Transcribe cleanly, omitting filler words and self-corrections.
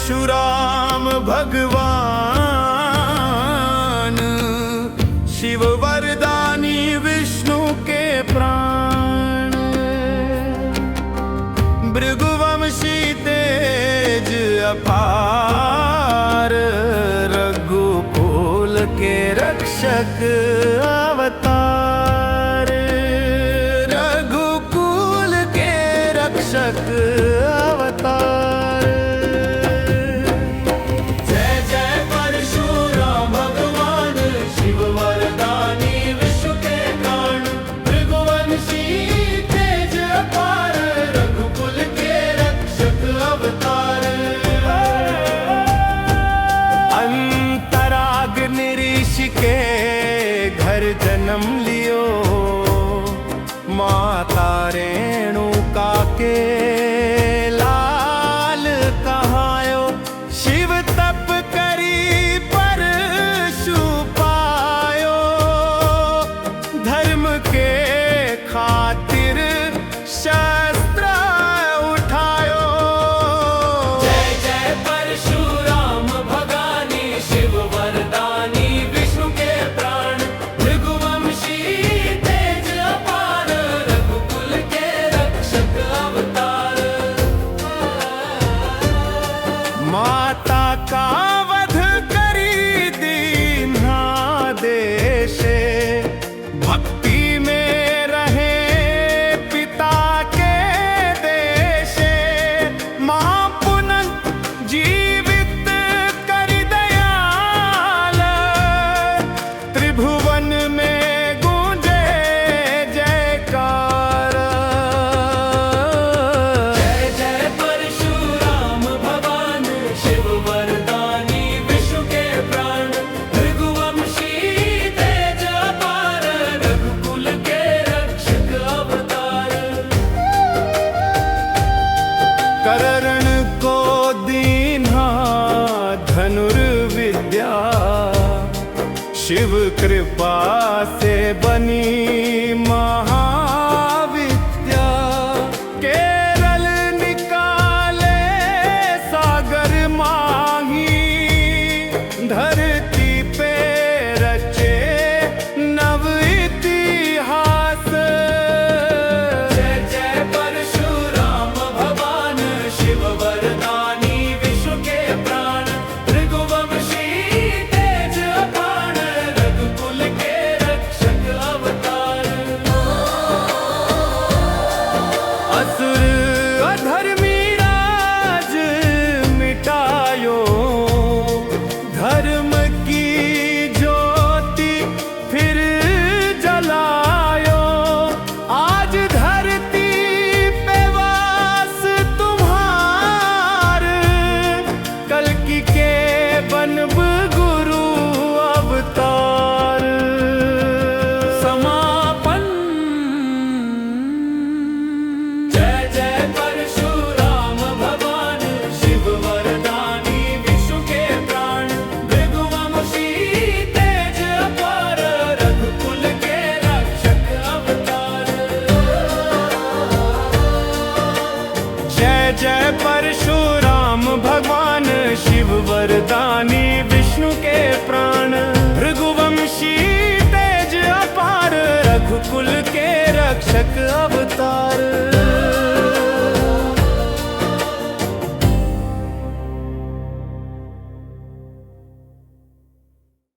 परशुराम भगवान, शिव वरदानी विष्णु के प्राण, भृगुवंशी तेज अपार, रघुकुल के रक्षक अवतार, रघुकुल के रक्षक अवतार। जय जय परशुराम भगवान, शिव वरदानी विष्णु के प्राण, भृगुवंशी तेज अपार, रघुकुल के रक्षक अवतार। अंतराग्नि ऋषि के घर जन्म लियो, माता रेणुका के लाल कहायो, शिव तप करी परशु पायो, धर्म के खातिर शस्त्र उठायो। जय जय परशुराम भगानी, शिव वरदानी विष्णु के प्राण, भृगुवंशी तेज अपार, रघुकुल के रक्षक अवतार। माता का वध करी दीन्हा देशे, भक्ति में रहे पिता के देशे, मां पुनः जीवित करि दयाल, त्रिभुवन में गूंजे जयकार। जय जय परशुराम भगवान, शिव वरदानी विष्णु के प्राण, भृगुवंशी तेज अपार, रघुकुल के रक्षक अवतार। करण को दीन्हा धनुर्विद्या, शिव कृपा से बनी महाविद्या, केरल निकाले सागर माही, धरती पे रचे नव इतिहास। जय जय परशुराम भगवान, शिव वरदानी विष्णु के प्राण, भृगुवंशी तेज अपार, रघुकुल के रक्षक अवतार। असुर अधर्मी राज मिटायो, धर्म की ज्योति फिर जलायो, आज धरती पे वास तुम्हार, कल्कि के बनब गुरु अवतार। समापन। जय जय परशुराम भगवान, शिव वरदानी विष्णु के प्राण, भृगुवंशी तेज अपार, रघुकुल के रक्षक अवतार। जय जय परशुराम भगवान, शिव वरदानी विष्णु के प्राण, भृगुवंशी तेज अपार, रघुकुल के रक्षक अवतार।